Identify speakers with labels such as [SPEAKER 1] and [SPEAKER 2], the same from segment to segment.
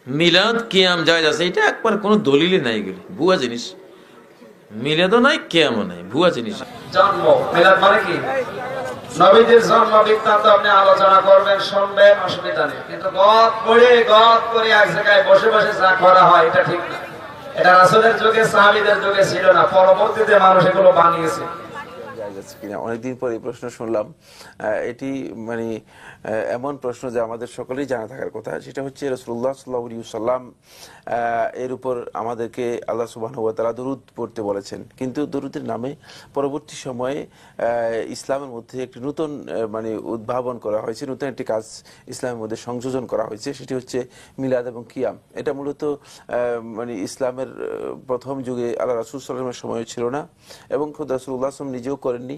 [SPEAKER 1] মিলাদ কিয়াম জায়েজ আছে, এটা একবার কোনো দলিলই নাই, এগুলি ভুয়া জিনিস। মিলাদও নাই, কিয়ামও নাই, ভুয়া জিনিস।
[SPEAKER 2] জন্ম মিলাদ মানে কি? নবীজির জন্ম বৃত্তান্ত আপনি আলোচনা করবেন, শুনবেন, অসুবিধা নেই, কিন্তু গদ করে এক জায়গায় বসে বসে যা করা হয় এটা ঠিক না। এটা রাসূলের যুগে, সাহাবীদের যুগে ছিল না, পরবর্তীতে মানুষ এগুলো বানিয়েছে।
[SPEAKER 3] কিনা অনেকদিন পর এই প্রশ্ন শুনলাম। এটি মানে এমন প্রশ্ন যে আমাদের সকলেই জানা থাকার কথা। সেটা হচ্ছে রাসূলুল্লাহ সাল্লাল্লাহু আলাইহি ওয়াসাল্লাম এর উপর আমাদেরকে আল্লাহ সুবহানাহু ওয়া তাআলা দরুদ পড়তে বলেছেন, কিন্তু দরুদের নামে পরবর্তী সময়ে ইসলামের মধ্যে একটি নতুন মানে উদ্ভাবন করা হয়েছে, নতুন একটি কাজ ইসলামের মধ্যে সংযোজন করা হয়েছে, সেটি হচ্ছে মিলাদ এবং কিয়াম। এটা মূলত মানে ইসলামের প্রথম যুগে আল্লাহ রাসূল সাল্লাল্লাহু আলাইহি ওয়াসাল্লামের সময় ছিল না, এবং খোদ রাসূলুল্লাহ সাল্লাল্লাহু আলাইহি ওয়াসাল্লাম নিজেও করেননি,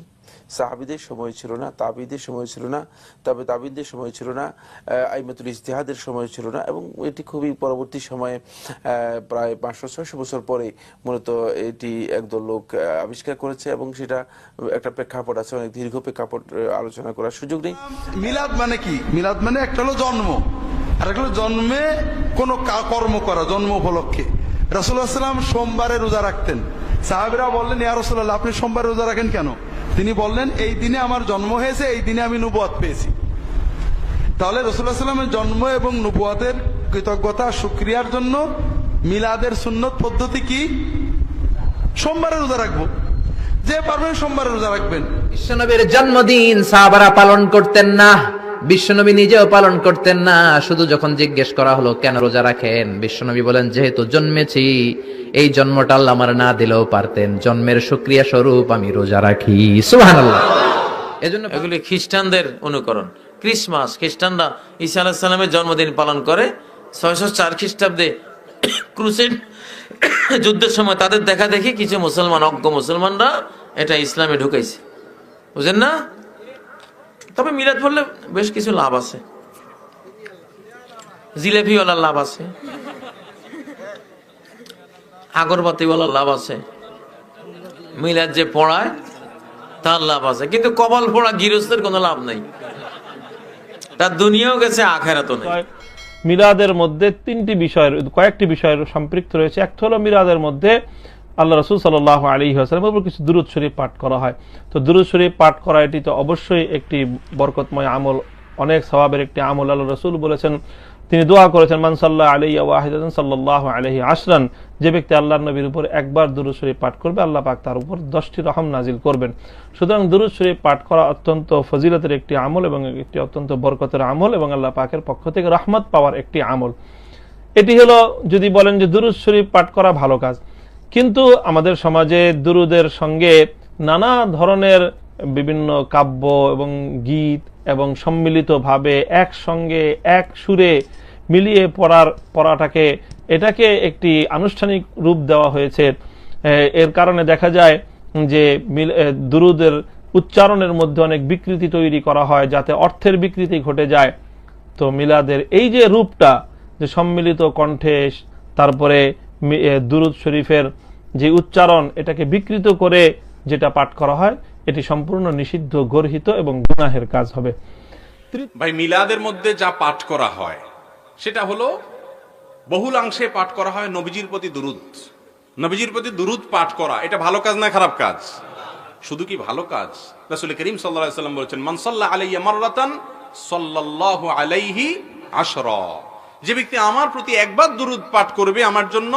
[SPEAKER 3] সাহাবীদের সময় ছিল না, তাবিদের সময় ছিল না, তবে তাবিদের সময় ছিল না, আইমাতুল ইজতিহাদের সময় ছিল না, এবং এটি খুবই পরবর্তী সময়ে প্রায় 500-600 বছর পরে মূলত এটি একদল লোক আবিষ্কার করেছে, এবং সেটা একটা প্রেক্ষাপট আছে, অনেক দীর্ঘ প্রেক্ষাপট আলোচনা করার সুযোগ নেই।
[SPEAKER 4] মিলাদ মানে কি? মিলাদ মানে একটা হলো জন্ম, আর একটা হলো জন্মে কোনো কর্ম করা, জন্ম উপলক্ষে। রাসূলুল্লাহ সাল্লাল্লাহু আলাইহি ওয়াসাল্লাম সোমবারে রোজা রাখতেন। সাহাবীরা বললেন, ইয়া রাসূলুল্লাহ, আপনি সোমবারে রোজা রাখেন কেন? তিনি বললেন, এই দিনে আমার জন্ম হয়েছে, এই দিনে আমি নবুয়ত পেয়েছি। তাহলে রাসূলুল্লাহ সাল্লাল্লাহু আলাইহি ওয়াসাল্লামের জন্ম এবং নবুয়তের কৃতজ্ঞতা শুকরিয়ার জন্য মিলাদের সুন্নত পদ্ধতি কি? সোমবারে রোজা রাখবো। যে পারবেন সোমবারে রোজা রাখবেন।
[SPEAKER 5] বিশ্বনবীর জন্মদিন সাহাবারা পালন করতেন না, বিশ্বনবী নিজেও পালন করতেন না। শুধু যখন জিজ্ঞেস করা হলো কেন রোজা রাখেন, বিশ্বনবী বলেন, যেহেতু জন্মেছি, এই জন্মটা আল্লাহ আমার না দিলেও পারতেন, জন্মের শুকরিয়া স্বরূপ আমি রোজা রাখি। সুবহানাল্লাহ। এজন্য
[SPEAKER 1] এগুলি খ্রিস্টানদের অনুকরণ। ক্রিসমাস, খ্রিস্টানরা ঈসা আলাইহিস সালামের জন্মদিন পালন করে। 604 খ্রিস্টাব্দে ক্রুসেড যুদ্ধের সময় তাদের দেখা দেখি কিছু মুসলমান, অজ্ঞ মুসলমানরা এটা ইসলামে ঢুকাইছে, বুঝেন না? তবে মিলাদ পড়লে বেশ কিছু লাভ আছে, জিলেপিওয়ালার লাভ আছে, আগরবাতিওয়ালার লাভ আছে, মিলাদ যে পড়ায় তার লাভ আছে, কিন্তু কপাল পড়া গৃহস্থের কোনো লাভ নাই, তার দুনিয়াও গেছে, আখেরাতও নেই।
[SPEAKER 6] মিলাদের মধ্যে কয়েকটি বিষয়ের সম্পৃক্ত রয়েছে। একটা হলো মিলাদের মধ্যে আল্লাহ রাসূল সাল্লাল্লাহু আলাইহি ওয়াসাল্লামের উপর কিছু দুরূদ শরীফ পাঠ করা হয়। তো দুরূদ শরীফ পাঠ করা এটি তো অবশ্যই একটি বরকতময় আমল, অনেক সওয়াবের একটি আমল। আল্লাহ রাসূল বলেছেন, তিনি দোয়া করেছেন, মান সাল্লা আলাইয়া ওয়াহিদাতান সাল্লাল্লাহু আলাইহি আশরান, যে ব্যক্তি আল্লাহর নবীর উপর একবার দুরূদ শরীফ পাঠ করবে, আল্লাহ পাক তার উপর 10টি রহম নাজিল করবেন। সুতরাং দুরূদ শরীফ পাঠ করা অত্যন্ত ফজিলতের একটি আমল এবং একটি অত্যন্ত বরকতের আমল, এবং আল্লাহ পাকের পক্ষ থেকে রহমত পাওয়ার একটি আমল। এটি হলো যদি বলেন যে দুরূদ শরীফ পাঠ করা ভালো কাজ, কিন্তু আমাদের সমাজে দুরূদের সঙ্গে নানা ধরনের বিভিন্ন কাব্য এবং গীত এবং সম্মিলিতভাবে একসঙ্গে এক সুরে মিলিয়ে পড়াটাকে এটাকে একটি আনুষ্ঠানিক রূপ দেওয়া হয়েছে। এর কারণে দেখা যায় যে দুরূদের উচ্চারণের মধ্যে অনেক বিকৃতি তৈরি করা হয়, যাতে অর্থের বিকৃতি ঘটে যায়। তো মিলাদের এই যে রূপটা, যে সম্মিলিত কণ্ঠে তারপরে দুরূদ শরীফের যে উচ্চারণ, এটাকে বিকৃত করে যেটা পাঠ করা হয়, এটি সম্পূর্ণ নিষিদ্ধ, গর্হিত এবং গুনাহের কাজ হবে।
[SPEAKER 7] ভাই, মিলাদের মধ্যে যা পাঠ করা হয় সেটা হলো বহুলাংশে পাঠ করা হয় নবীজির প্রতি দুরূদ। নবীজির প্রতি দুরূদ পাঠ করা এটা ভালো কাজ না খারাপ কাজ? শুধু কি ভালো কাজ? রাসূল করিম সাল্লাল্লাহু আলাইহি ওয়াসাল্লাম বলেছেন, মান সাল্লা আলাইয়া মাররাতান সাল্লাল্লাহু আলাইহি আশরা, যে ব্যক্তি আমার প্রতি একবার দুরূদ পাঠ করবে, আমার জন্য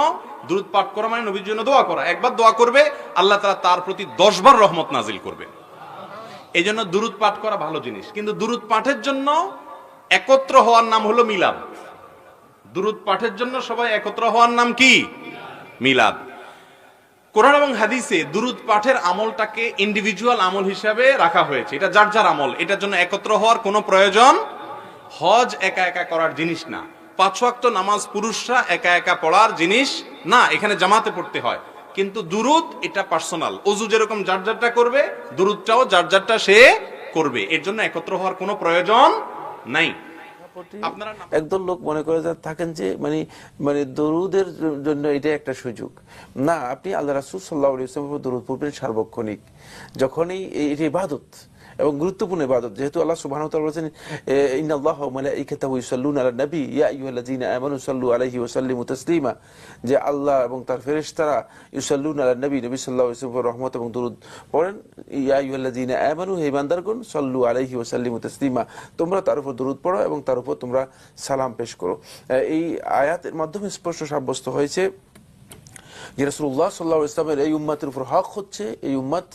[SPEAKER 7] দুরূদ পাঠ করা মানে নবীর জন্য দোয়া করা, একবার দোয়া করবে, আল্লাহ তাআলা তার প্রতি 10 বার রহমত নাজিল করবে। এই জন্য দুরূদ পাঠ করা ভালো জিনিস, কিন্তু দুরূদ পাঠের জন্য একত্র হওয়ার নাম হলো মিলাদ। দুরূদ পাঠের জন্য সবাই একত্র হওয়ার নাম কি? মিলাদ। কোরআন এবং হাদিসে দুরূদ পাঠের আমলটাকে ইন্ডিভিজুয়াল আমল হিসাবে রাখা হয়েছে, এটা যার যার আমল, এটার জন্য একত্র হওয়ার কোনো প্রয়োজন। হজ একা একা করার জিনিস না, 5 ওয়াক্ত নামাজ পুরুষরা একা একা পড়ার জিনিস না, এখানে জামাতে পড়তে হয়। কিন্তু দুরূদ এটা পার্সোনাল, ওযু যেরকম যার যারটা করবে, দুরূদটাও যার যারটা সে করবে, এর জন্য একত্র হওয়ার কোনো প্রয়োজন নাই।
[SPEAKER 3] একদল লোক মনে করে থাকেন যে মানে দরুদের জন্য এটা একটা সুযোগ না, আপনি আল্লাহ রাসূল সাল্লাল্লাহু আলাইহি ওয়াসাল্লামের দরুদ পড়বেন সার্বক্ষণিক, যখনই এটা ইবাদত, এবং গুরুত্বপূর্ণ ইবাদত। যেহেতু আল্লাহ সুবহানাহু ওয়া তাআলা বলেছেন ইন্নাল্লাহা ওয়া মালাইকাতাহু ইউসাল্লুনা আলান নবী ইয়া আইয়ুহাল্লাযীনা আমানু সাল্লু আলাইহি ওয়া সাল্লিমু তাসলিমা, যে আল্লাহ এবং তার ফেরেশতারা ইউসাল্লুনা আলান নবী, নবী সাল্লাল্লাহু আলাইহি ওয়াসাল্লামের রহমত এবং দরুদ পড়েন। ইয়া আইয়ুহাল্লাযীনা আমানু, হে ইমানদারগণ, সাল্লু আলাইহি ওয়া সাল্লিমু তাসলিমা, তোমরা তার উপর দরুদ পড়ো এবং তার উপর তোমরা সালাম পেশ করো। এই আয়াতের মাধ্যমে স্পষ্ট সাব্যস্ত হয়েছে যে রাসূলুল্লাহ সাল্লাল্লাহু আলাইহি ওয়াসাল্লামের এই উম্মতের উপর হক হচ্ছে এই উম্মত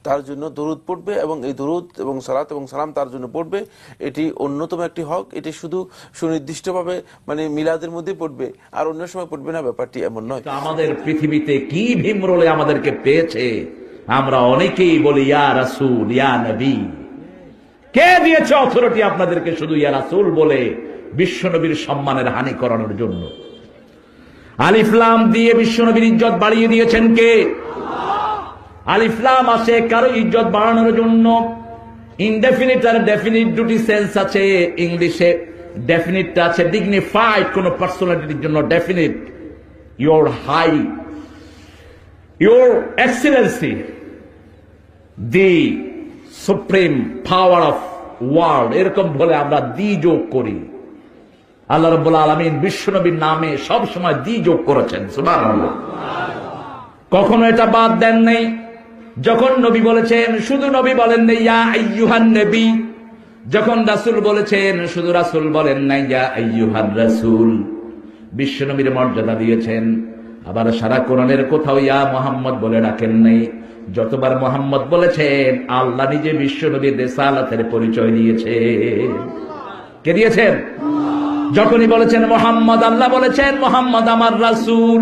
[SPEAKER 3] তার জন্য দরুদ পড়বে এবং এই দরুদ এবং সালাত এবং সালাম তার জন্য পড়বে। এটি অন্যতম একটি হক। এটি শুধু সুনির্দিষ্টভাবে মানে মিলাদের মধ্যে পড়বে আর অন্য সময় পড়বে না, ব্যাপারটি এমন নয়।
[SPEAKER 8] আমাদের পৃথিবীতে কি ভিমরলে আমাদেরকে পেয়েছে, আমরা অনেকেই বলি ইয়া রাসূল, ইয়া নবী। কে দিয়েছে অথরিটি আপনাদেরকে শুধু ইয়া রাসূল বলে বিশ্বনবীর সম্মানের হানি করানোর জন্য? আলিফ লাম দিয়ে বিশ্বনবীর ইজ্জত বাড়িয়ে দিয়েছেন কে? আলিফ লাম আছে কারো ইজ্জত বাড়ানোর জন্য। ইনডেফিনিট আর ডেফিনিট দুটি সেন্স আছে। ইংলিশে ডেফিনিটটা আছে ডিগনিফাইড কোন পার্সোনালিটির জন্য, definite your high, your excellency, the supreme power of world, এরকম বলে আমরা দি যোগ করি। আল্লাহ রাব্বুল আলামিন বিশ্বনবীর নামে সব সময় দি যোগ করেছেন, সুবহানাল্লাহ। কখনো এটা বাদ দেন নাই। যখন নবী বলেছেন শুধু নবী বলেন নাই ইয়া আইয়ুহান নবী, যখন রাসূল বলেছেন শুধু রাসূল বলেন নাই ইয়া আইয়ুহার রাসূল। বিশ্বনবীর মর্যাদা দিয়েছেন। আবার সারা কোরআনের কোথাও ইয়া মুহাম্মদ বলে ডাকেন নাই। যতবার মুহাম্মদ বলেছেন আল্লাহ নিজে বিশ্বনবীর রিসালাতের পরিচয় দিয়েছেন। কে দিয়েছেন? যখনই বলেছেন মুহাম্মদ, আল্লাহ বলেছেন মুহাম্মদ আমার রাসূল।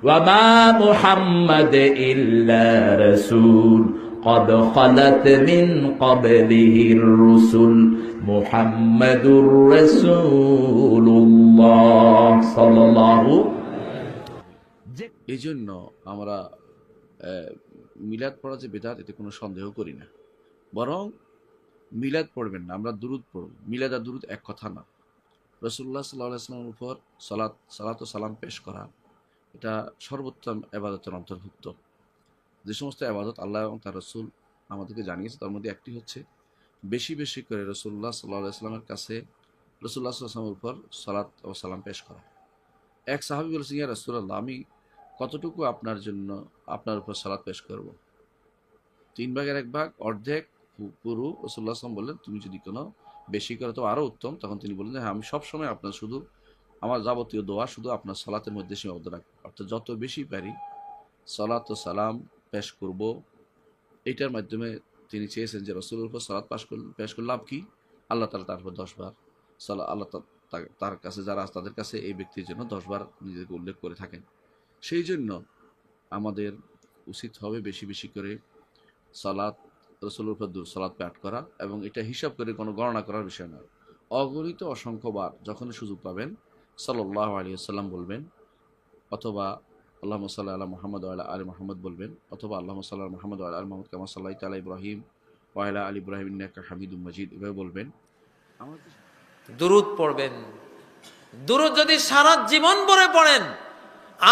[SPEAKER 8] ওয়া মা মুহাম্মাদ ইল্লা রাসূল قد خلت من قبله الرسل محمد رسول الله صلى الله।
[SPEAKER 9] এই জন্য আমরা মিলাদ পড়া যে বিদআত, এতে কোনো সন্দেহ করি না। বরং মিলাদ পড়বেন না, আমরা দুরুদ পড়ব। মিলাদ আর দুরুদ এক কথা না। রাসূলুল্লাহ সাল্লাল্লাহু আলাইহি ওয়াসাল্লামের উপর সালাত ও সালাম পেশ করা, এটা সর্বোত্তম ইবাদতের অন্তর্ভুক্ত। যে সমস্ত ইবাদত আল্লাহ এবং তার রাসূল আমাদেরকে জানিয়েছে তার মধ্যে একটি হচ্ছে বেশি বেশি করে রাসূলুল্লাহ সাল্লাল্লাহু আলাইহি ওয়াসাল্লামের কাছে রাসূলুল্লাহ সাল্লাল্লাহু আলাইহি ওয়াসাল্লামের উপর সালাত ও সালাম পেশ করা। এক সাহাবী বলেছেন, ইয়া রাসূলুল্লাহ, আমি কতটুকু আপনার জন্য আপনার উপর সালাত পেশ করব? 3 ভাগের 1 ভাগ, অর্ধেক, পুরো। রাসূলুল্লাহ সাল্লাল্লাহু আলাইহি ওয়াসাল্লাম বললেন, তুমি যদি কোনো বেশি করে তো আরো উত্তম। তখন তিনি বললেন, হ্যাঁ, আমি সবসময় আপনার শুধু আমার যাবতীয় দোয়া শুধু আপনার সালাতের মধ্যে সীমাবদ্ধ রাখবো, অর্থাৎ যত বেশি পারি সালাত ও সালাম পেশ করব। এটার মাধ্যমে তিনি চেয়েছেন যে রাসূলের উপর সালাত পেশ করলে লাভ কি? আল্লাহ তাআলা তার উপর 10 বার আল্লাহ তার কাছে যারা আছে তাদের কাছে এই ব্যক্তির জন্য 10 বার নিজেকে উল্লেখ করে থাকেন। সেই জন্য আমাদের উচিত হবে বেশি বেশি করে সালাত, রাসূলের উপর সালাত পাঠ করা, এবং এটা হিসাব করে কোনো গণনা করার বিষয় নয়। অগণিত অসংখ্যবার যখন সুযোগ পাবেন সাল্লাল্লাহু আলাইহি ওয়াসাল্লাম বলবেন, অথবা আল্লাহুম্মা সাল্লি আলা মুহাম্মদ ওয়া আলা আলি মুহাম্মদ বলবেন, অথবা আল্লাহুম্মা সাল্লি আলা মুহাম্মদ ওয়া আলা আলি মুহাম্মদ কামা সাল্লাইতা আলা ইব্রাহিম ওয়া আলা আলি ইব্রাহিম ইন্নাকা হামিদুম মাজিদ, এভাবে বলবেন।
[SPEAKER 1] দুরুদ পড়বেন। দুরুদ যদি সারা জীবন ভরে পড়েন,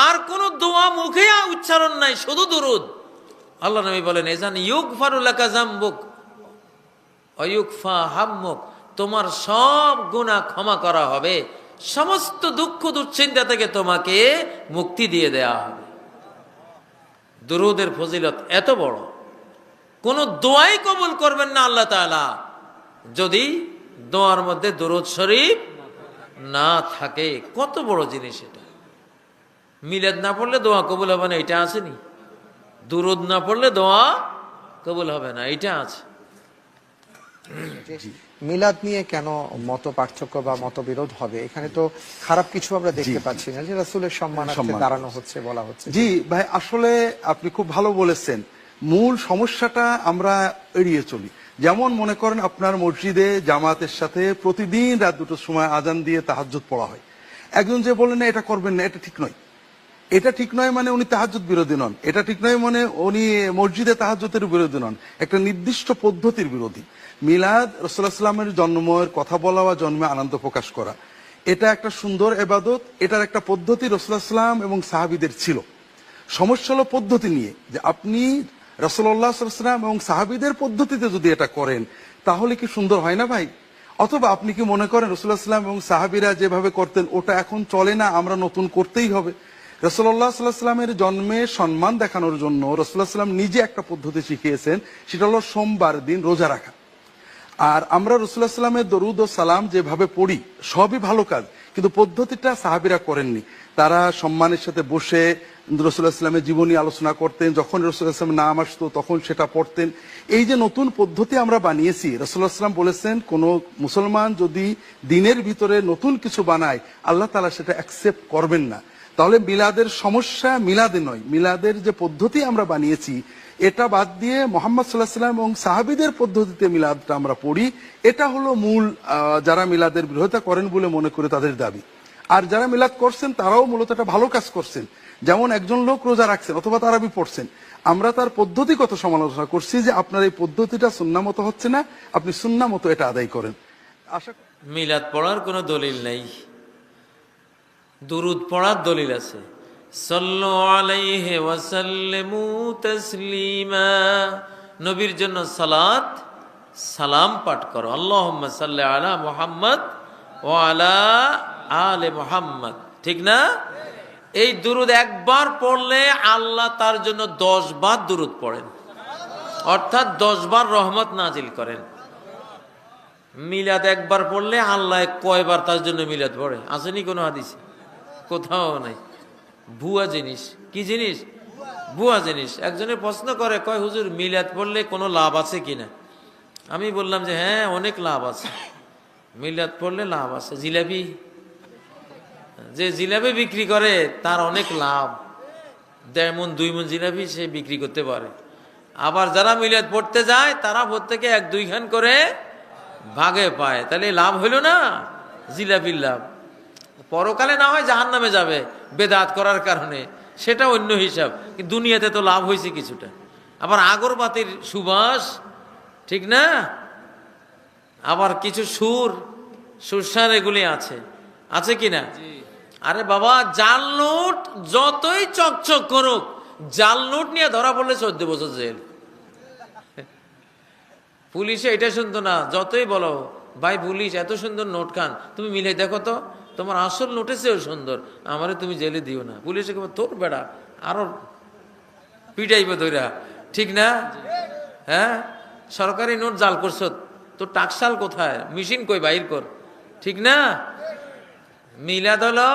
[SPEAKER 1] আর কোন দোয়া মুখে উচ্চারণ নাই, শুধু দুরুদ। আল্লাহ নবী বলেন, এজান ইউগফারু লাকা যামবুক ওয়া ইউগফা হাম্মুক, তোমার সব গুনাহ ক্ষমা করা হবে, সমস্ত দুঃখ দুশ্চিন্তা থেকে তোমাকে মুক্তি দিয়ে দেয়া হবে। দুরুদের ফজিলত এত বড়, কোন দোয়াই কবুল করবেন না আল্লাহ তাআলা যদি দোয়ার মধ্যে দুরুদ শরীফ না থাকে। কত বড় জিনিস এটা। মিলাদ না পড়লে দোয়া কবুল হবে না, এটা আসেনি। দুরুদ না পড়লে দোয়া কবুল হবে না, এটা আছে।
[SPEAKER 10] মিলাদ নিয়ে কেন মত পার্থক্য বা মতবিরোধ হবে? এখানে তো খারাপ কিছু আমরা দেখতে পাচ্ছি না, যে রাসূলের সম্মানার্থে দাঁড়ানো হচ্ছে, বলা হচ্ছে।
[SPEAKER 4] জি ভাই, আসলে আপনি খুব ভালো বলেছেন। মূল সমস্যাটা আমরা এড়িয়ে চলি। যেমন মনে করেন আপনার মসজিদে জামাতের সাথে প্রতিদিন রাত 2টোর সময় আজান দিয়ে তাহাজ্জুদ পড়া হয়। একজন যে বলেন না এটা করবেন না, এটা ঠিক নয়। এটা ঠিক নয় মানে উনি তাহাজ্জুদ বিরোধী নন, এটা ঠিক নয় মানে উনি মসজিদে তাহাজ্জুদের বিরোধী নন, একটা নির্দিষ্ট পদ্ধতির বিরোধী। মিলাদ, রাসূলুল্লাহ সাল্লাল্লাহু আলাইহি ওয়াসাল্লামের জন্মের কথা বলা বা জন্মে আনন্দ প্রকাশ করা, এটা একটা সুন্দর ইবাদত। এটার একটা পদ্ধতি রাসূলুল্লাহ সাল্লাল্লাহু আলাইহি ওয়াসাল্লাম এবং সাহাবীদের ছিল। সমস্যা হলো পদ্ধতি নিয়ে, যে আপনি রাসূলুল্লাহ সাল্লাল্লাহু আলাইহি ওয়াসাল্লাম এবং সাহাবীদের পদ্ধতিতে যদি এটা করেন, তাহলে কি সুন্দর হয় না ভাই? অথবা আপনি কি মনে করেন রাসূলুল্লাহ সাল্লাল্লাহু আলাইহি ওয়াসাল্লাম এবং সাহাবীরা যেভাবে করতেন ওটা এখন চলে না, আমরা নতুন করতেই হবে? রাসূলুল্লাহ সাল্লাল্লাহু আলাইহি ওয়াসাল্লামের জন্মে সম্মান দেখানোর জন্য রাসূলুল্লাহ সাল্লাম নিজে একটা পদ্ধতি শিখিয়েছেন, সেটা হলো সোমবার দিন রোজা রাখা। আর আমরা রাসূলুল্লাহ সাল্লামের দরুদ ও সালাম যেভাবে পড়ি সবই ভালো কাজ, কিন্তু পদ্ধতিটা সাহাবীরা করেননি। তারা সম্মানের সাথে বসে রাসূলুল্লাহ সাল্লামের জীবনী আলোচনা করতেন, যখন রাসূলুল্লাহ সাল্লাম নাম আসতো তখন সেটা পড়তেন। এই যে নতুন পদ্ধতি আমরা বানিয়েছি, রাসূলুল্লাহ সাল্লাম বলেছেন কোন মুসলমান যদি দিনের ভিতরে নতুন কিছু বানায় আল্লাহ তাআলা সেটা অ্যাকসেপ্ট করবেন না। তাহলে মিলাদের সমস্যা মিলাদে নয়, মিলাদের যে পদ্ধতি আমরা বানিয়েছি এটা বাদ দিয়ে মুহাম্মদ সাল্লাল্লাহু আলাইহি ওয়াসাল্লাম এবং সাহাবীদের পদ্ধতিতে মিলাদটা আমরা পড়ি, এটা হলো মূল যারা মিলাদের বিরোধিতা করেন বলে মনে করে তাদের দাবি। আর যারা মিলাদ করছেন তারাও মূলত একটা ভালো কাজ করছেন। যেমন একজন লোক রোজা রাখছেন অথবা তারাবি পড়ছেন, আমরা তার পদ্ধতিগত সমালোচনা করছি যে আপনার এই পদ্ধতিটা সুন্নাহ মতো হচ্ছে না, আপনি সুন্নাহ মতো এটা আদায় করেন। আশা
[SPEAKER 1] মিলাদ পড়ার কোনো দলিল নেই, দুরুদ পড়ার দলিল আছে। সাল্লু আলাইহি ওয়া সাল্লিমু তাসলিমা, নবীর জন্য সালাত সালাম পাঠ করো। আল্লাহুম্মা সাল্লি আলা মুহাম্মদ ওয়া আলা আলে মুহাম্মদ, ঠিক না? এই দুরুদ একবার পড়লে আল্লাহ তার জন্য 10 বার দুরুদ পড়েন, অর্থাৎ 10 বার রহমত নাজিল করেন। মিলাদ একবার পড়লে আল্লাহ কয়বার তার জন্য মিলাদ পড়ে? আসেনি কোনো হাদিসে? কোথাও নাই। ভুয়া জিনিস। কি জিনিস? ভুয়া জিনিস। একজনের প্রশ্ন করে, কয় হুজুর মিলাদ পড়লে কোনো লাভ আছে কিনা? আমি বললাম যে হ্যাঁ অনেক লাভ আছে, মিলাদ পড়লে লাভ আছে। জিলাপি, যে জিলাপি বিক্রি করে তার অনেক লাভ, 1.5 মণ 2 মণ জিলাপি সে বিক্রি করতে পারে। আবার যারা মিলাদ পড়তে যায় তারা প্রত্যেকে 1-2 খান করে ভাগে পায়, তাহলে লাভ হইল না? জিলাপির লাভ। পরকালে না হয় জাহান্নামে যাবে বেদাত করার কারণে, সেটা অন্য হিসাব, কিন্তু দুনিয়াতে তো লাভ হয়েছে কিছুটা। আবার আগরবাতির সুবাস, ঠিক না? আবার কিছু সুরসার এগুলি আছে, আছে কিনা? আরে বাবা, জাল নোট যতই চকচক করুক, জাল নোট নিয়ে ধরা পড়লে 14 বছর জেল। পুলিশে এটা শুনতো না, যতই বলো ভাই পুলিশ এত সুন্দর নোট খান, তুমি মিলে দেখো তো তোমার আসল নোটের চেয়েও সুন্দর, আমারে তুমি জেলে দিও না। পুলিশে তোর বেড়া আরো পিটাইবে ধইরা, ঠিক না? হ্যাঁ, সরকারি নোট জাল করছ, তোর টাকশাল কোথায়, মেশিন কই বাইর কর, ঠিক না? মিলাদ হলো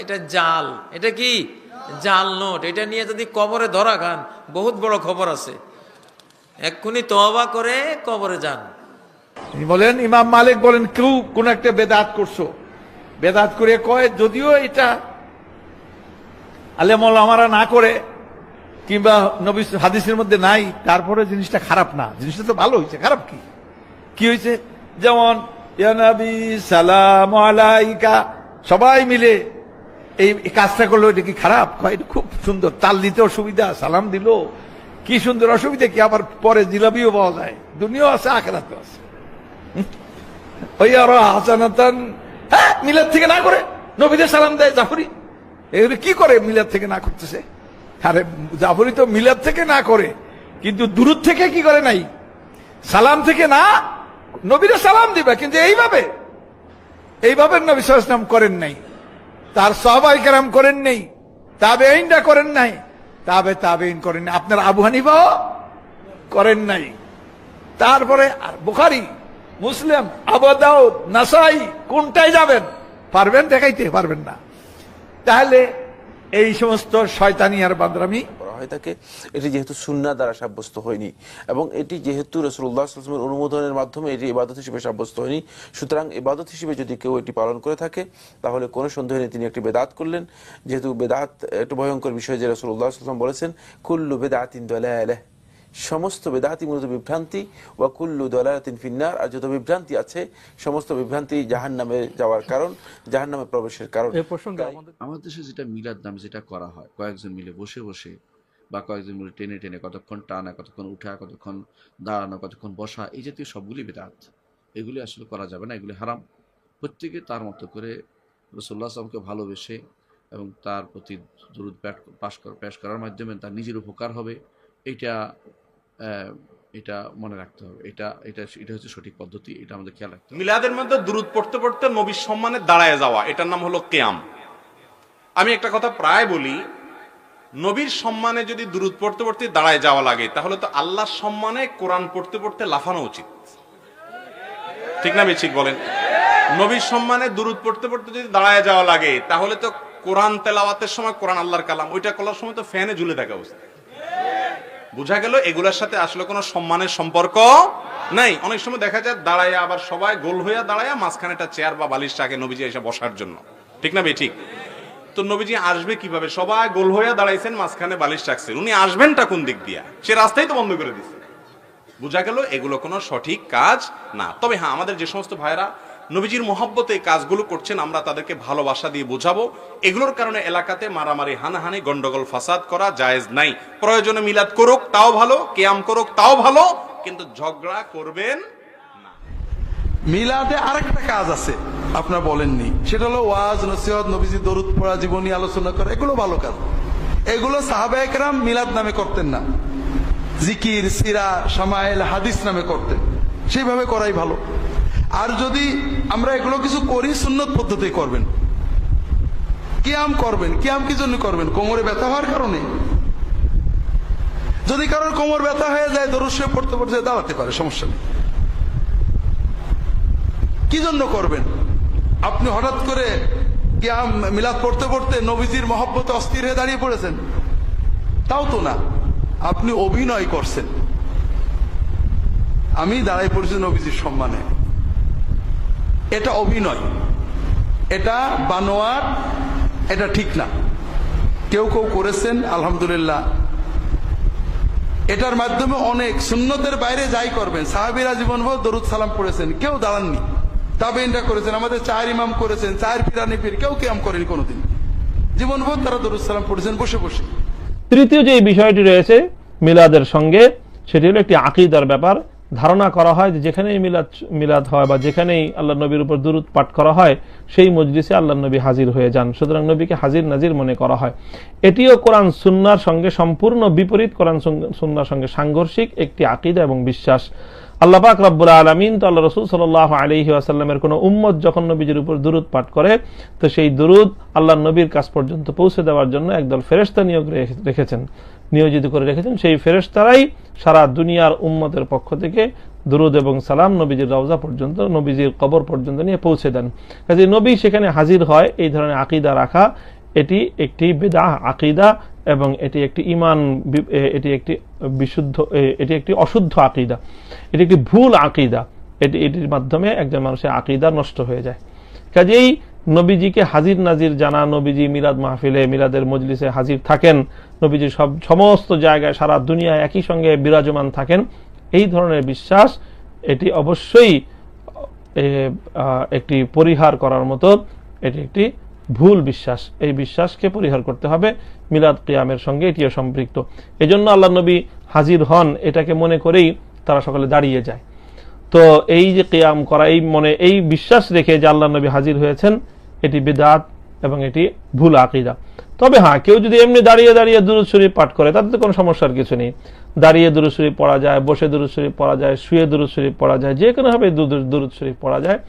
[SPEAKER 1] এটা জাল, এটা কি জাল নোট। এটা নিয়ে যদি কবরে ধরা খান, বহুত বড় খবর আছে, এক্ষুনি তওবা করে কবরে যান।
[SPEAKER 11] বলেন ইমাম মালিক বলেন কেউ কোন একটা বেদাত করছো, বেদাত করে কয় যদিও এটা আলেম ওলামারা না করে কিংবা নবী হাদিসের মধ্যে নাই, তারপরে জিনিসটা খারাপ না, জিনিসটা তো ভালো হয়েছে। খারাপ কি কি হয়েছে? যেমন ইয়া নবী সালাম আলাইকা, সবাই মিলে এই কাজটা করলো, এটা কি খারাপ? কয় এটা খুব সুন্দর, তাল দিতে অসুবিধা, সালাম দিল কি সুন্দর, অসুবিধা কি? আবার পরে জিলাপিও পাওয়া যায়, দুনিয়াও আছে আখিরাতও আছে। ওই আর হাসানাতান, হ্যাঁ মিলাদ থেকে না করে নবীদের সালাম দেয় জাফরি, এগুলো কি করে মিলাদ থেকে না করতেছে? আরে জাফরি তো মিলাদ থেকে না করে, কিন্তু দুরূদ থেকে কি করে নাই? সালাম থেকে না, নবীদের সালাম দিবে, কিন্তু এইভাবে নবী সাল্লাল্লাহু আলাইহি ওয়াসাল্লাম করেন নাই, তার সাহাবায়ে কেরাম করেন নাই, তাবেঈনরা করেন নাই, তাবেঈন করেন নাই, আপনার আবু হানিফাও করেন নাই। তারপরে বুখারী, মুসলিম, আবু দাউদ, নাসাই, কোনটায় যাবেন? পারবেন দেখাইতে? পারবেন না। তাহলে এই সমস্ত শয়তানি আর বান্দরামি
[SPEAKER 3] করা হয় থাকে, এটি যেহেতু সুন্নাহ দ্বারা সাব্যস্ত হয়নি এবং এটি যেহেতু রাসূলুল্লাহ সাল্লাল্লাহু আলাইহি ওয়াসাল্লামের অনুমোদনের মাধ্যমে এটি ইবাদত হিসেবে সাব্যস্ত হয়নি, সুতরাং ইবাদত হিসেবে যদি কেউ এটি পালন করে থাকে তাহলে কোনো সন্দেহ নেই তিনি একটি বেদাত করলেন। যেহেতু বেদাত একটু ভয়ঙ্কর বিষয়, যে রাসূলুল্লাহ সাল্লাল্লাহু আলাইহি ওয়াসাল্লাম বলেছেন কুল্লু বিদআতিন দালালাহ, সমস্ত বেদাতি মূলত বিভ্রান্তি, ওয়া কুল্লু দালালাতিন ফিন্নার, আর যত বিভ্রান্তি আছে সমস্ত বিভ্রান্তি জাহান্নামে যাওয়ার কারণ, জাহান্নামে প্রবেশের কারণ।
[SPEAKER 6] এই প্রসঙ্গে
[SPEAKER 9] আমাদের দেশে যেটা মিলাদ নামে যেটা করা হয়, কয়েকজন মিলে বসে বসে বা কয়েকজন মিলে টেনে টেনে, কতক্ষণ টানা, কতক্ষণ উঠা, কতক্ষণ দাঁড়ানো, কতক্ষণ বসা, এই জাতীয় সবগুলি বেদাত। এগুলি আসলে করা যাবে না, এগুলি হারাম। প্রত্যেকে তার মতো করে রাসূলুল্লাহ সাল্লাল্লাহু আলাইহি ওয়াসাল্লামকে ভালোবেসে এবং তার প্রতি দুরূদ পেশ করার মাধ্যমে তার নিজের উপকার হবে, এটা মনে রাখতে হবে, এটা এটা এটা হচ্ছে সঠিক পদ্ধতি, এটা আমাদের খেয়াল রাখতে হবে।
[SPEAKER 7] মিলাদের মধ্যে দুরূদ পড়তে পড়তে নবীর সম্মানে দাঁড়ায় যাওয়া, এটার নাম হলো কিয়াম। আমি একটা কথা প্রায় বলি, নবীর সম্মানে যদি দুরূদ পড়তে পড়তে দাঁড়ায় যাওয়া লাগে, তাহলে তো আল্লাহর সম্মানে কোরআন পড়তে পড়তে লাফানো উচিত, ঠিক না ঠিক বলেন? নবীর সম্মানে দুরূদ পড়তে পড়তে যদি দাঁড়ায় যাওয়া লাগে, তাহলে তো কোরআন তেলাওয়াতের সময়, কোরআন আল্লাহর কালাম, ওইটা করার সময় তো ফ্যানে ঝুলে থাকা উচিত। বোঝা গেল এগুলোর সাথে আসলে কোনো সম্মানের সম্পর্ক নাই। অনেক সময় দেখা যায় দাঁড়ায়, আবার সবাই গোল হইয়া দাঁড়ায়, মাঝখানে একটা চেয়ার বা বালিশ রাখে নবীজি এসে বসার জন্য, ঠিক না ঠিক? তো নবীজি আসবে কিভাবে? সবাই গোল হইয়া দাঁড়াইছেন, মাঝখানে বালিশ রাখছেন, উনি আসবেনটা কোন দিক দিয়া? সে রাস্তাই তো বন্ধ করে দিচ্ছে। বোঝা গেল এগুলো কোনো সঠিক কাজ না। তবে হ্যাঁ, আমাদের যে সমস্ত ভাইরা নবীজির মহব্বতে এই কাজগুলো করছেন, আমরা তাদেরকে ভালোবাসা দিয়ে বোঝাবো এগুলোর কারণে এলাকাতে মারামারি, হানাহানি, গন্ডগোল, ফাসাদ করা জায়েজ নাই। প্রয়োজনে মিলাদ করুক তাও ভালো, কিয়াম করুক তাও ভালো, কিন্তু ঝগড়া করবেন না।
[SPEAKER 4] মিলাদে আরেকটা কাজ আছে আপনারা বলেননি, সেটা হলো ওয়াজ, নসিহত, নবীজি দরুদ পড়া, জীবনী আলোচনা করা, এগুলো ভালো কাজ। এগুলো সাহাবায়ে কেরাম মিলাদ নামে করতেন না, জিকির, সিরা, শামাইল, হাদিস নামে করতেন, সেইভাবে করাই ভালো। আর যদি আমরা এগুলো কিছু করি, সুন্নত পদ্ধতি করবেন। কিয়াম করবেন, কিয়াম কি জন্য করবেন? কোমরে ব্যথা হওয়ার কারণে। যদি কারোর কোমর ব্যথা হয়ে যায়, দরুদ শরীফ পড়তে পড়তে দাঁড়াতে পারে, সমস্যা নেই। কি জন্য করবেন? আপনি হঠাৎ করে কিয়াম মিলাদ পড়তে পড়তে নবীজির মহব্বতে অস্থির হয়ে দাঁড়িয়ে পড়েছেন, তাও তো না, আপনি অভিনয় করছেন। আমি দাঁড়াই পড়েছি নবীজির সম্মানে, এটা অভিনয়, এটা বানোয়ার, এটা ঠিক না। কেউ কেউ করেছেন, আলহামদুলিল্লাহ। এটার মাধ্যমে অনেক সুন্নতের বাইরে যাই করবেন। সাহাবীরা জীবনভর দরুদ সালাম পড়েছেন, কেউ দাঁড়াননি। তাবেঈনরা করেছেন, আমাদের চায়ের ইমাম করেছেন, চায়ের পিরানি পীর, কেউ কিয়াম করেনি কোনোদিন। জীবনভর তারা দরুদ সালাম পড়েছেন বসে বসে।
[SPEAKER 6] তৃতীয় যে বিষয়টি রয়েছে মিলাদের সঙ্গে, সেটি হলো একটি আকীদার ব্যাপার। ধারণা করা হয় যে যেখানেই মিলাদ হয় বা যেখানেই আল্লাহ নবীর উপর দুরূদ পাঠ করা হয়, সেই মজলিসে আল্লাহ নবী হাজির হয়ে যান, সুতরাং নবীকে হাজির নাজির মনে করা হয়। এটিও কোরআন সুন্নাহর সঙ্গে সম্পূর্ণ বিপরীত, কোরআন সুন্নাহর সঙ্গে সাংঘর্ষিক একটি আকীদা এবং বিশ্বাস। আল্লাহ পাক রব্বুল আলামিন তো আল্লাহ রাসূল সাল্লাল্লাহু আলাইহি ওয়াসাল্লামের কোন উম্মত যখন নবীজির উপর দুরূদ পাঠ করে, তো সেই দুরূদ আল্লাহর নবীর কাছ পর্যন্ত পৌঁছে দেওয়ার জন্য একদল ফেরেশতা নিয়োজিত করে রেখেছেন। সেই ফেরেশতারাই সারা দুনিয়ার উম্মতের পক্ষ থেকে দুরূদ এবং সালাম নবীজির রওজা পর্যন্ত, নবীজির কবর পর্যন্ত নিয়ে পৌঁছে দেন। কাজে নবী সেখানে হাজির হয়, এই ধরনের আকীদা রাখা এটি একটি বিদআহ আকীদা এবং এটি একটি ঈমান, এটি একটি বিশুদ্ধ, এটি একটি অশুদ্ধ আকীদা, এটি একটি ভুল আকীদা। এটির মাধ্যমে একজন মানুষের আকীদা নষ্ট হয়ে যায়। কাজেই নবীজিকে হাজির নাজির জানা, নবীজি মিলাদ মাহফিলে, মিলাদের মজলিসে হাজির থাকেন, নবীজি সমস্ত জায়গায় সারা দুনিয়ায় একই সঙ্গে বিরাজমান থাকেন, এই ধরনের বিশ্বাস এটি অবশ্যই একটি পরিহার করার মতো, এটি একটি ভুল বিশ্বাস। এই বিশ্বাসকে পরিহার করতে হবে। মিলাদ কিয়ামের সঙ্গে এটিও সম্পৃক্ত। এজন্য আল্লাহ নবী হাজির হন এটাকে মনে করেই তারা সকলে দাঁড়িয়ে যায়। তো এই যে কিয়াম করা, এই মনে এই বিশ্বাস রেখে যে আল্লাহ নবী হাজির হয়েছেন, এটি বিদআত এবং এটি ভুল আকীদা। তবে হ্যাঁ, কেউ যদি এমনি দাঁড়িয়ে দাঁড়িয়ে দুরূদ শরীফ পাঠ করে, তাতে তো কোনো সমস্যার কিছু নেই। দাঁড়িয়ে দুরূদ শরীফ পড়া যায়, বসে দুরূদ শরীফ পড়া যায়, শুয়ে দুরূদ শরীফ পড়া যায়, যে কোনোভাবে দুরূদ শরীফ পড়া যায়,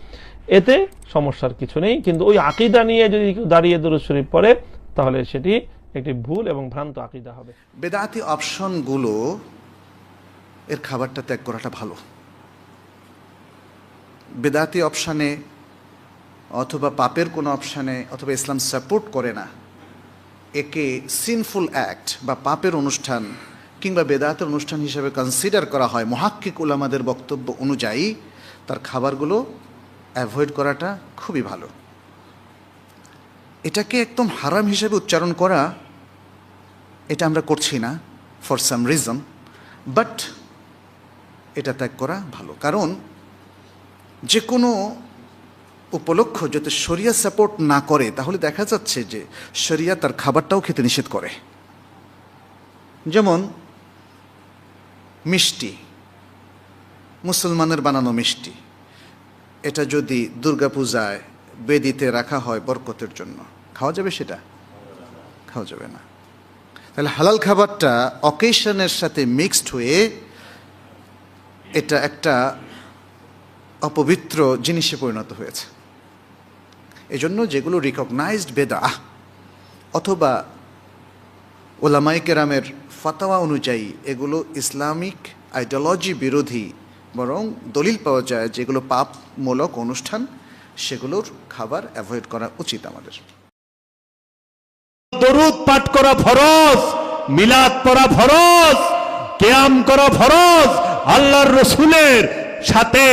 [SPEAKER 6] এতে সমস্যার কিছু নেই। কিন্তু ওই আকীদা নিয়ে যদি কেউ দাঁড়িয়ে দুরূদ শরীফ পড়ে, তাহলে সেটি একটি ভুল এবং ভ্রান্ত আকীদা হবে।
[SPEAKER 12] বেদাতি অপশনগুলো, এর খাবারটা ত্যাগ করাটা ভালো। বেদাতি অপশানে অথবা পাপের কোনো অপশানে অথবা ইসলাম সাপোর্ট করে না, একে সিনফুল অ্যাক্ট বা পাপের অনুষ্ঠান কিংবা বেদাতের অনুষ্ঠান হিসেবে কনসিডার করা হয় মুহাক্কিক উলামাদের বক্তব্য অনুযায়ী, তার খাবারগুলো অ্যাভয়েড করাটা খুবই ভালো। এটাকে একদম হারাম হিসেবে উচ্চারণ করা, এটা আমরা করছি না ফর সাম রিজন, বাট এটা ত্যাগ করা ভালো। কারণ যে কোনো উপলক্ষ যদি শরিয়া সাপোর্ট না করে, তাহলে দেখা যাচ্ছে যে শরিয়া তার খাবারটাও খেতে নিষেধ করে। যেমন মিষ্টি, মুসলমানের বানানো মিষ্টি, এটা যদি দুর্গাপূজায় বেদিতে রাখা হয় বরকতের জন্য, খাওয়া যাবে? সেটা খাওয়া যাবে না। তাহলে হালাল খাবারটা অকেশনের সাথে মিক্সড হয়ে এটা একটা অপবিত্র জিনিসে পরিণত হয়েছে। এজন্য যেগুলো রিকগনাইজড বেদাহ অথবা ওলামায়ে কেরামের ফাতাওয়া অনুযায়ী এগুলো ইসলামিক আইডিওলজি বিরোধী, বরং দলিল পাওয়া যায় যেগুলো পাপমূলক অনুষ্ঠান, সেগুলোর খাবার অ্যাভয়েড করা উচিত আমাদের।
[SPEAKER 13] দরুদ পাঠ করা ফরজ, মিলাদ পড়া ফরজ, কিয়াম করা ফরজ, আল্লাহর রসুলের সাথে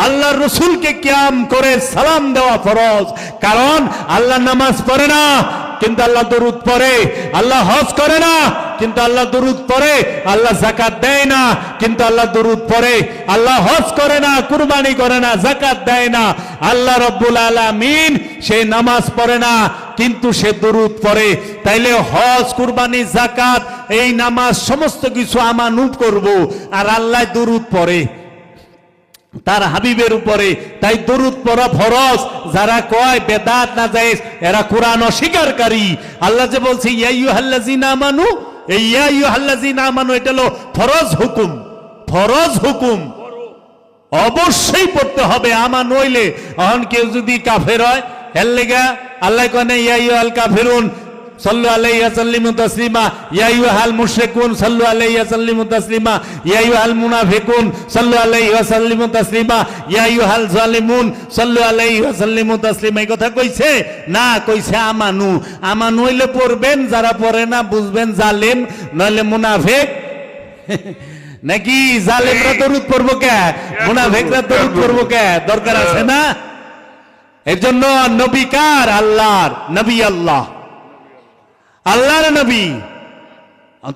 [SPEAKER 13] আল্লাহর রসুলকে কিয়াম করে সালাম দেওয়া ফরজ। কারণ আল্লাহ নামাজ পড়ে না কিন্তু আল্লাহ দরুদ পড়ে, আল্লাহ হজ করে না কিন্তু আল্লাহ দরুদ পড়ে, আল্লাহ যাকাত দেয় না কিন্তু আল্লাহ দরুদ পড়ে, আল্লাহ হজ করে না, কুরবানি করে না, যাকাত দেয় না, আল্লাহ রব্বুল আলামিন সে নামাজ পড়ে না কিন্তু সে দরুদ পড়ে। তাইলে হজ, কুরবানি, যাকাত, এই নামাজ সমস্ত কিছু আমানত করব, আর আল্লাহ দরুদ পড়ে তার হাবিবের উপরে, তাই দরুদ পড়া ফরজ। যারা কয় বেদাত না জায়েজ, এরা কোরআন অস্বীকারী। আল্লাহ যে বলছে ইয়া আইয়ুহাল্লাযিনা আমানু, এই ইয়া আইয়ুহাল্লাযিনা আমানু এটা হলো ফরজ হুকুম, ফরজ হুকুম অবশ্যই পড়তে হবে। আমা নইলে এখন কেউ যদি কাফের হয়, এর লেগা আল্লাহ কয় ইয়া আইয়ুহাল কাফিরুন সাল্লু আলাইহি ওয়া সাল্লিমু তাসলিমা, ইয়া আইয়ুহাল মুশরিকুন সাল্লু আলাইহি ওয়া সাল্লিমু তাসলিমা, ইয়া আইয়ুহাল মুনাফিকুন সাল্লু আলাইহি ওয়া সাল্লিমু তাসলিমা, ইয়া আইয়ুহাল জালিমুন সাল্লু আলাইহি ওয়া সাল্লিমু তাসলিমা। এই কথা কইছে না, কইছে আমানু। আমানু হইলে পড়বেন, যারা পড়ে না বুঝবেন জালিম নইলে মুনাফিক। নাকি জালিমরা দরুদ পড়বো কে, মুনাফিকরা দরুদ পড়বো কে? দরকার আছে না? এর জন্য নবী কার? আল্লাহর নবী, আল্লাহ আল্লাহর নবী।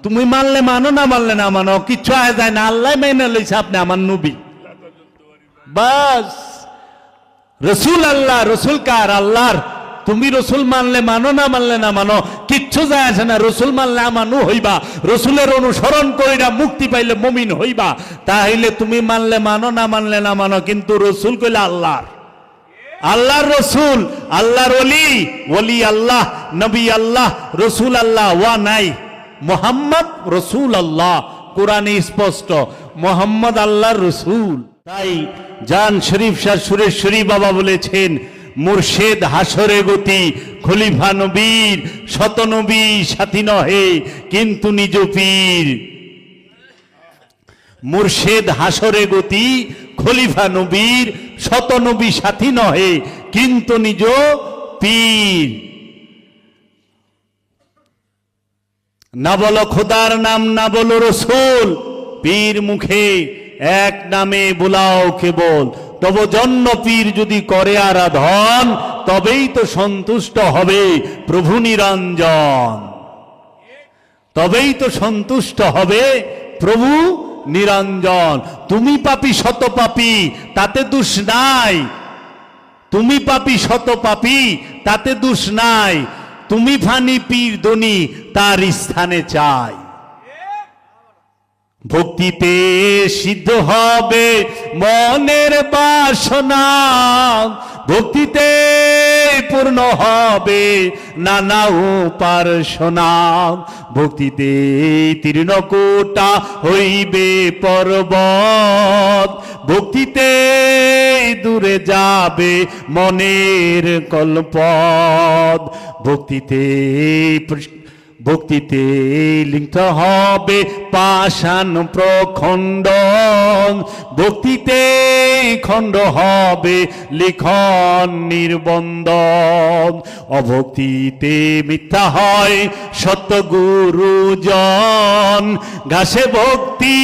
[SPEAKER 13] তুমি মানলে মানো, না মানলে না মানো, কিচ্ছু আয় যায় না। আল্লাহ মেনে লইছে আপনি আমার নবী, বাস। রসুল আল্লাহ, রসুল কার? আল্লাহর। তুমি রসুল মানলে মানো, না মানলে না মানো, কিচ্ছু যায় আসে না। রসুল মানলে আমানু হইবা, রসুলের অনুসরণ কইরা মুক্তি পাইলে মুমিন হইবা। তাহলে তুমি মানলে মানো, না মানলে না মানো, কিন্তু রসুল কইলে আল্লাহর, আল্লাহর রসুল, আল্লাহর ওলি, ওলি আল্লাহ, নবী আল্লাহ, রসুল আল্লাহ। ওয়া নাই মোহাম্মদ রসুল আল্লাহ, কোরআনে স্পষ্ট মোহাম্মদ আল্লাহর রসুল। তাই জান শরীফ শাহ সুরেশ্বরী বাবা বলেছেন, মুর্শেদ হাসরে গতি, খলিফা নবীর শত নবী সাথী নহে কিন্তু নিজ পীর। মুর্শেদ হাসরে গতি, খলিফা নবীর শত নবী সাথী নহে কিন্তু নিজ পীর। না বলো খোদার নাম, না বলো রসুল, পীর মুখে এক নামে বুলাও কেবল। তব জন্য পীর যদি করে আরাধন, তবেই তো সন্তুষ্ট হবে প্রভু নিরঞ্জন, তবেই তো সন্তুষ্ট হবে প্রভু নিরঞ্জন। তুমি পাপী শত পাপী, তাতে দোষ নাই। তুমি পাপী শত পাপী, তাতে দোষ নাই। তুমি ফানি পীর ধনী, তার স্থানে চাই। ভক্তিতে সিদ্ধ হবে মনের বাসনা, ভক্তিতে পূর্ণ হবে নানা উপাসনা। ভক্তিতে তৃণকোটা হইবে পর্বত, ভক্তিতে দূরে যাবে মনের কল্পত। ভক্তিতে লিঙ্গ হবে পাষাণ প্রখণ্ড, ভক্তিতে খণ্ড হবে লিখন নির্বন্ধ। অভক্তিতে মিথ্যা হয় সত্য গুরুজন, ঘাসে ভক্তি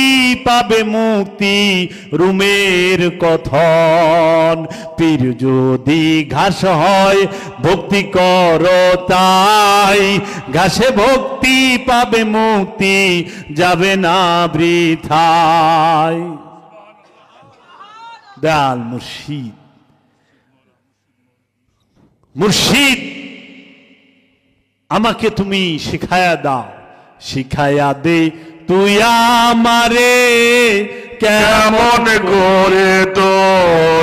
[SPEAKER 13] পাবে মুক্তি রুমের কথন। পীর যদি ঘাস হয় ভক্তি কর তাই, ঘাসে ভক্তি পাবে মুক্তি যাবে না বৃথায়। দয়াল মুর্শিদ, মুর্শিদ আমাকে তুমি শিখায়া দাও, শিখায়া দে তুই আমারে কেমন করে তোর।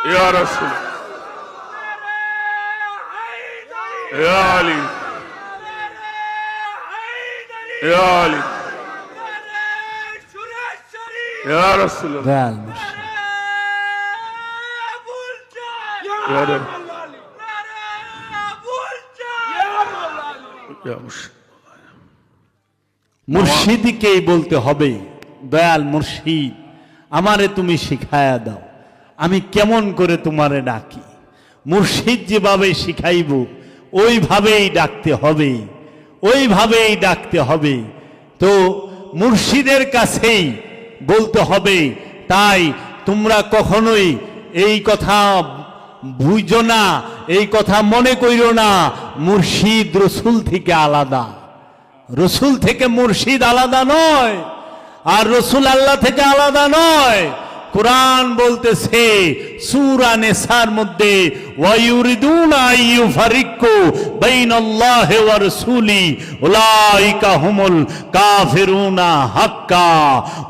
[SPEAKER 14] ইয়া রাসূল, ইয়া আলী, ইয়া আলী।
[SPEAKER 13] দয়াল মুর্শিদ। মুর্শিদকেই বলতে হবে, দয়াল মুর্শিদ আমারে তুমি শিখায়া দাও, আমি কেমন করে তোমারে ডাকি। মুর্শিদ যেভাবে শিখাইব ওইভাবেই ডাকতে হবে, ওইভাবেই ডাকতে হবে। তো মুর্শিদের কাছেই বলতে হবে। তাই তোমরা কখনোই এই কথা বুঝো না, এই কথা মনে কইরো না মুর্শিদ রসুল থেকে আলাদা। রসুল থেকে মুর্শিদ আলাদা নয়, আর রসুল আল্লাহ থেকে আলাদা নয়। কুরআন বলতেছে সূরা নিসার মধ্যে, ওয়ায়ুরিদুনা আইয়ুফারিকু বাইনাল্লাহি ওয়া রাসূলি উলাইকা হুমুল কাফিরুনা হাক্কা।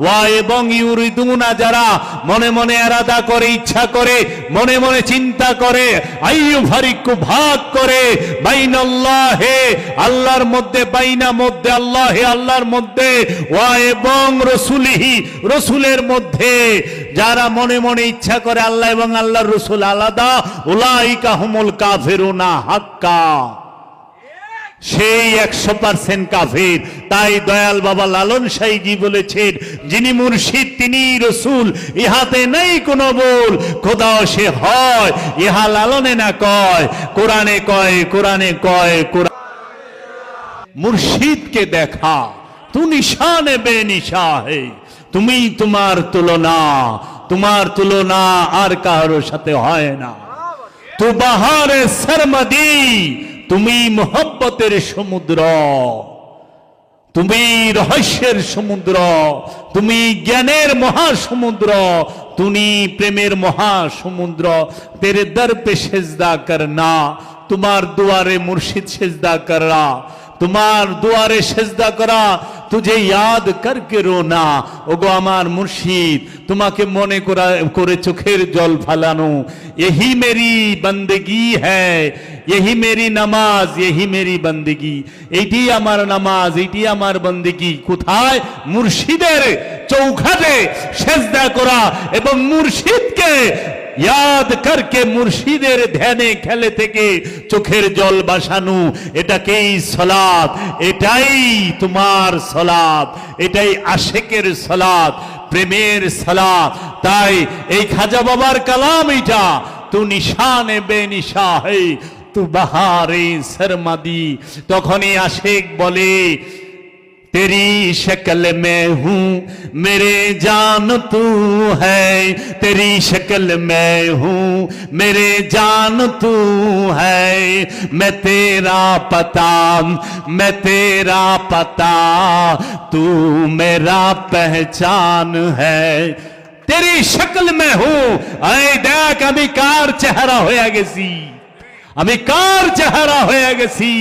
[SPEAKER 13] ওয়া এবং ইউরিদুনা যারা মনে মনে ইরাদা করে, ইচ্ছা করে, মনে মনে চিন্তা করে, আইয়ুফারিকু ভাগ করে, বাইনাল্লাহি আল্লাহর মধ্যে, বাইনা মধ্যে আল্লাহি আল্লাহর মধ্যে, ওয়া এবং রাসূলিহি রাসূলের মধ্যে, যারা মনে মনে ইচ্ছা করে আল্লাহ এবং আল্লাহর রাসূল আলাদা, উলাইকা হুমুল কাফিরুনা হাক্কা, সেই 100% কাফির। তাই দয়াল বাবা লালন সাইজি বলেছেন, যিনি মুর্শিদ তিনি রসুল, ইহাতে নেই কোনো ভুল, খোদা সে হয়, ইহা লালনে না কয়, কোরআনে কয়, কোরআনে কয়, কোরআন। মুর্শিদকে দেখা তু নিশানে বেনিশা হে, তুমি তোমার তুলনা, তোমার তুলনা আর কারোর সাথে হয় না। তু বাহারে সরমদি, তুমি মোহব্বতের সমুদ্র, তুমি রহস্যের সমুদ্র, তুমি জ্ঞানের মহাসমুদ্র, তুমি প্রেমের মহাসমুদ্র। তেরে দর পে সেজদা করনা, তোমার দুয়ারে মুর্শিদ সেজদা করা, তোমার দুয়ারে সেজদা করা, তুঝে ইয়াদ করকে রোনা। ওগো আমার মুর্শিদ, তোমাকে মনে করে চোখের জল ফালানো, यही मेरी बंदगी है, यही मेरी नमाज, यही मेरी बंदगी। এটি আমার নামাজ, এটি আমার বন্দেগী। কোথায়? মুর্শিদের চৌখাটে সেজদা করা এবং মুর্শিদকে याद करके मुर्शिদের ধ্যানে খেলে থেকে চোখের জল বাসানো, এটাকেই সালাত, এটাই তোমার সালাত, এটাই আশিকের সালাত, প্রেমের সালাত। তাই এই খাজা বাবার কালাম এটা, তু নিশানে বেনিশা হে তু বাহারে সরমদি। তখনই আশিক বলে, तेरी शक्ल में हूँ मेरे जान तू है, तेरी शक्ल में हूँ मेरे जान तू है, मैं तेरा पता, मैं तेरा पता, तू मेरा पहचान है। तेरी शक्ल में हूँ, आए देख আমি কার চেহারা হয়ে গেছি, আমি কার চেহারা হয়ে গেছি।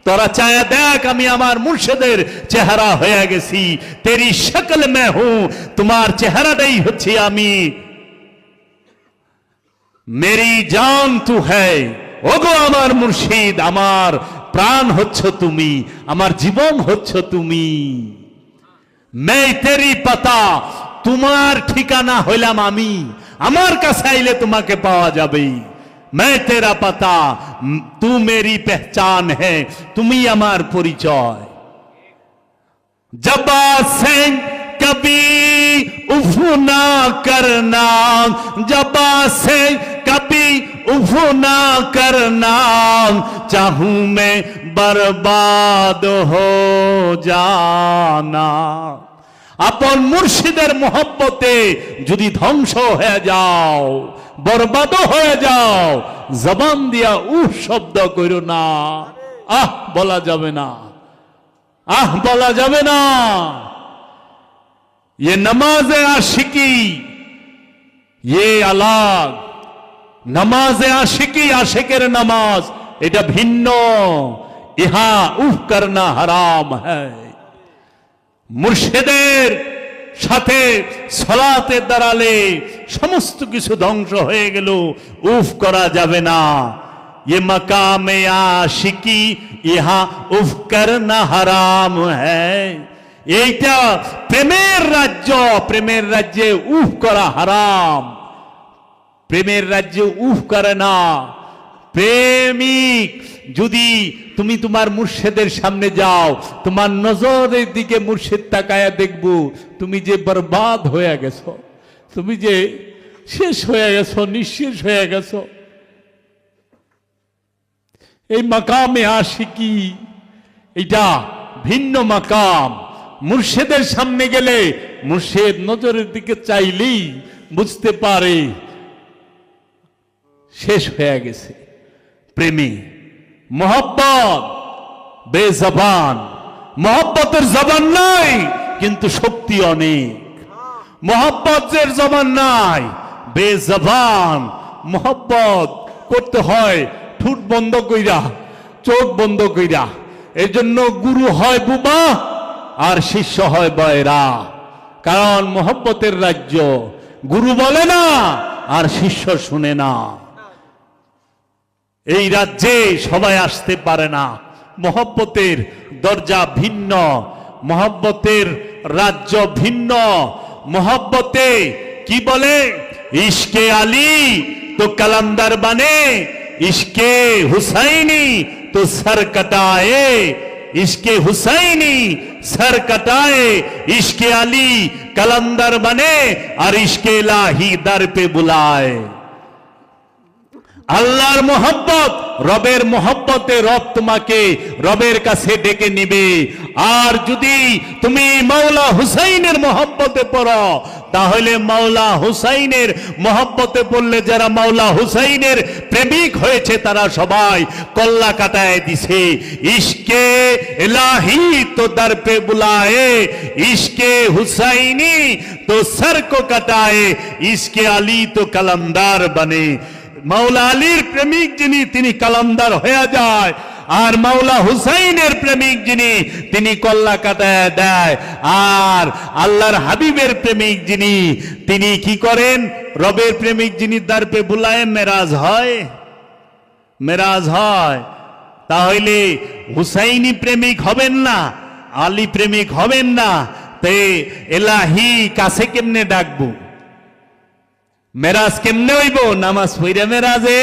[SPEAKER 13] তোরা চায়া দেখ আমি আমার মুর্শিদের চেহারা হয়ে গেছি। তেরি শক্ল মে হুঁ, তোমার চেহারাটাই হচ্ছে আমি। মেরি জান তু হ্যায়, ওগো আমার মুর্শিদ, আমার প্রাণ হচ্ছ তুমি, আমার জীবন হচ্ছ তুমি। মে তেরি পাতা, তোমার ঠিকানা হইলাম আমি, আমার কাছে আইলে তোমাকে পাওয়া যাবে। मैं तेरा पता, तू मेरी पहचान है, तुम्ही अमार परिचय। जब से कभी उफ ना करना, जब से कभी उफ ना करना, चाहूं मैं बर्बाद हो जाना। আপন মুর্শিদের মোহব্বতে যদি ধ্বংস হয়ে যাও, বরবাদ হয়ে যাও, জবান দিয়া উহ শব্দ করো না, আহ বলা যাবে না, আহ বলা যাবে না। ये नमाज़े आशिकी, ये আলাগ। नमाज़े आशिकी, आशिকের নামাজ এটা ভিন্ন, ইহা উহ করনা হারাম হ্যায়। মুর্শিদের সাথে সালাতে দাঁড়ালে সমস্ত কিছু ধ্বংস হয়ে গেল, উফ করা যাবে না। ये मकामे आशिकी, यहाँ उफ करना हराम है। এইটা প্রেমের রাজ্য, প্রেমের রাজ্যে উফ করা হারাম। প্রেমের রাজ্যে উফ করে না। প্রেমিক যদি তুমি তোমার মুর্শিদের সামনে যাও, তোমার নজরের দিকে মুর্শিদ তাকায়া দেখবো তুমি যে বরবাদ হয়ে গেছো, তুমি যে শেষ হয়ে গেছো, নিঃশেষ হয়ে গেছো। এই মাকামে আশিকি এটা ভিন্ন মাকাম। মুর্শিদের সামনে গেলে মুর্শিদ নজরের দিকে চাইলেই বুঝতে পারে শেষ হয়ে গেছে। প্রেমী মোহব্বত বেজবান, মোহব্বতের জবান নাই কিন্তু শক্তি অনেক। মোহব্বতের জবান নাই, বেজবান। মোহব্বত করতে হয় ঠোঁট বন্ধ কইরা, চোখ বন্ধ কইরা। এর জন্য গুরু হয় বুবা আর শিষ্য হয় বয়রা। কারণ মোহব্বতের রাজ্য, গুরু বলে না আর শিষ্য শুনে না। এই রাজ্যে সবাই আসতে পারে না। মোহব্বতের দরজা ভিন্ন, মোহব্বতের রাজ্য ভিন্ন। মোহব্বতে কি বলে, ইশকে আলী তো কালান্দার বানে, ইশকে হুসাইনি তো সর কটায়ে, ইশকে হুসাইনি সর কটায়ে, ইশকে আলী কালান্দার বানে আর ইশকে ইলাহি দর পে বুলায়। আল্লাহর মোহব্বত, রবের মোহব্বতে রব তোমাকে রবের কাছে ডেকে নিবে। আর যদি তুমি মাওলা হুসাইনের মোহব্বতে পড়ো, তাহলে মাওলা হুসাইনের মোহব্বতে পড়লে যারা মাওলা হুসাইনের প্রেমিক হয়েছে তারা সবাই কল্লা কাটায় দিছে। ইশকে ইলাহি তো দর পে বুলায়ে, ইশকে হুসাইনি তো সর কো কাটায়ে, ইশকে আলী তো কালান্দার বনে। মাওলা আলীর প্রেমিক যিনি তিনি কালান্দার হয়ে যায়, আর মাওলা হুসাইনের প্রেমিক যিনি তিনি কল্লা কাটায় দেয়। আর আল্লাহর হাবিবের প্রেমিক যিনি তিনি কি করেন, রবের প্রেমিক যিনি দরপে বুলায় মেরাজ হয়, মেরাজ হয়। তাহলে হুসাইনি প্রেমিক হবেন না, আলী প্রেমিক হবেন না, তে এলাহি কাছে কেমনে ডাকবো? মেরাজ কেমনে হইব? নামাজ পড়ে মেরাজে